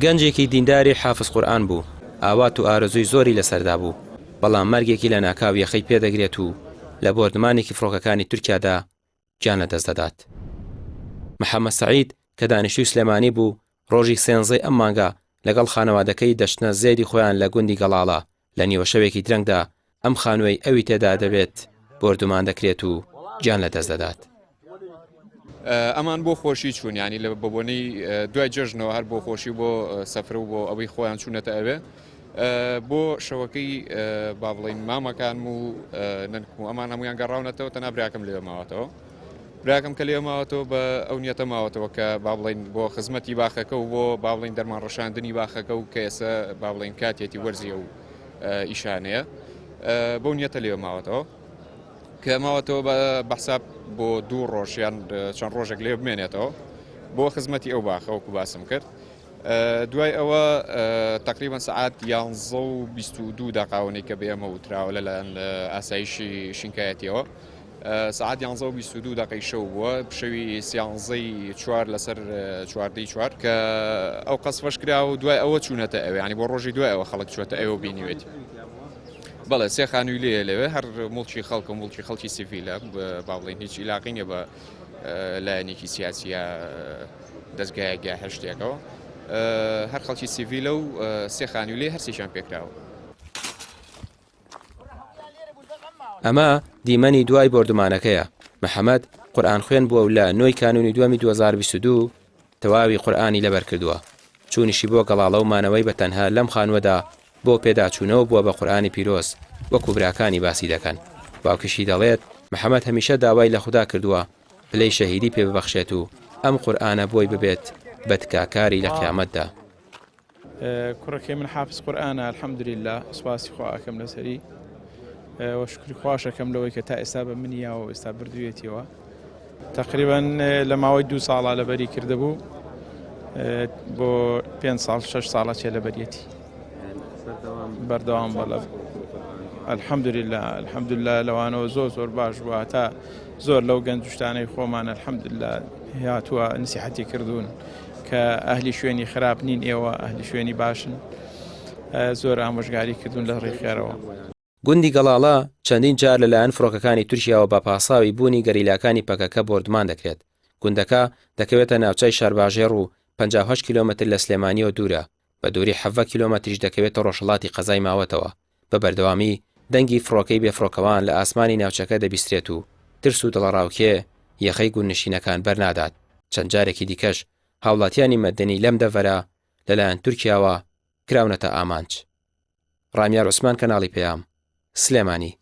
گەنجێکی دینداری حافظ قورئان بوو، ئاوات و ئارەزووی زۆری لەسەردا بوو، بەڵام مەرگێکی لە ناکاو یەخەی پێدەگرێت و لە بۆردمانێکی فڕۆکەکانی تورکیادا گیان لەدەست دەدات. محەممەد سەعید کە دانیشتووی سلێمانی بوو، ڕۆژی سێنزەی ئەم مانگە لەگەڵ خانەوادەکەی دەچنە زێدی خۆیان لە گوندی گەڵاڵە. لە نیوە شەوێکی درەنگدا ئەم خانووەی ئەوی تێدا دەبێت بۆردمان دەکرێت و گیان لەدەست دەدات. ئەمان بۆ خۆشی چوون، ینی لە بۆبوونی دوای جژنەوە هەر بۆ خۆشی بۆ سەفر و بۆ ئەوەی خۆیان چوونەتە ئەوێ بۆ شەوەکەی با بڵین مامەکانم و نەنکم ئەمان هەمویان گەڕاونەتەوە تەنها براکەم لێوە ماوەتەوە. براکەم کە لێوە ماوەتەوە بە ئەو نیەتە ماوەتەوە کە با بڵین بۆ خزمەتی باخەکە و بۆ با بڵین دەرمان ڕەشاندنی باخەکە و کە ئێستا با بڵین کاتێتی وەرزیە و ئیشانەیە بۆ نیەتە لێوە ماوەتەوە کە ماوەتەوە بە حساب بۆ 2 ڕۆژیان چەند ڕۆژێک لێ بمێنێتەوە بۆ خزمەتی ئەو باخەوەکو باسم کرد. دوای ئەوە تقریبا سعات 11:22 دقاونەی کە بە ئێمە وتراوە لەلایەن ئاسایشی شینکایەتیەوە، سعات 11:22 دقەی شەو بووە، شەوی 11:04 لەسەر 4 کە ئەو قەسفەش کرا و دوای ئەوە چوونەتە ئەوێ، ینی بۆ ڕۆژی دوای ئەوە خەڵک چوەتە ئەوە بینیوێتی. بەڵێ سێ خانووی لێ لەوێ هەر مڵکی خەڵک و مڵکی خەڵکی سیڤیلە با بڵین هیچ عیلاقی نیە بە لایەنێکی سیاسیە دەستگایەکە هەر شتێکەوە، هەر خەڵکی سیڤیلە و سێ خانووی لێ هەرسێکیان پێکراوە. ئەمە دیمەنی دوای بۆردمانەکەیە. محەممەد قورئان خوێن بووە و لە 9 کانونی دووەمی 2022 تەواوی قورئانی لەبەر کردووە. چوونیشی بۆ گەڵاڵە و مانەوەی بە تەنها لەم خانوەدا بۆ پێداچوونەوە بووە بە قورئانی پیرۆز وەکو براکانی باسی دەکەن. باوکیشی دەڵێت محەممەد هەمیشە داوای لە خوددا کردووە پلەی شەهیدی پێ ببەخشێت و ئەم قورئانە بۆی ببێت بەتکاکاری لە قیامەتدا. کوڕەکەی من حافظ قورئانە، الحەمدولله، سوپاسی خوا ئەکەم لەسەری و شکری خواشەکەم لەوەی کە تا ئێستا بە منیاوە و ئێستا بردوێتیەوە. تقریبا لە ماوەی 2 ساڵە لەبەری کردهبوو، بۆ 5 ساڵ 6 ساڵە چێ لەبەریەتی بەردەوام بەڵە. الحەمدولله لەوانەوە زۆر باش بووە، تا زۆر لەو گەنجشتانەی خۆمان الحەمدولله هاتووە نسیحەتی کردوون کە ئەهلی شوێنی خراپ نین، ئێوە ئەهلی شوێنی باشن، زۆر ئامۆژگاری کردوون لە ڕێخێرەوە. گوندی گەڵاڵە چەندین جار لەلایەن فڕۆکەکانی تورکیاوە بە پاساوی بوونی گەریلاکانی پەکەکە بۆردمان دەکرێت. گوندەکە دەکەوێتە ناوچەی شارباژێر و 58 کیلۆمەتر لە سلێمانیەوە دوورە، بە دووری 7 کیلۆمەتریش دەکەوێتە ڕۆژهەڵاتی قەزای ماوەتەوە. بە بەردەوامی دەنگی فڕۆکەی بێفڕۆکەوان لە ئاسمانی ناوچەکە دەبیسترێت و ترس و دڵڕاوکێ یەخەی گوندنشینەکان بەرنادات. چەند جارێکی دیکەش هاوڵاتیانی مەدەنی لەم دەڤەرە لەلایەن تورکیاوە کراونەتە ئامانج. ڕامیار عوسمان، کەناڵی پەیام، سلێمانی.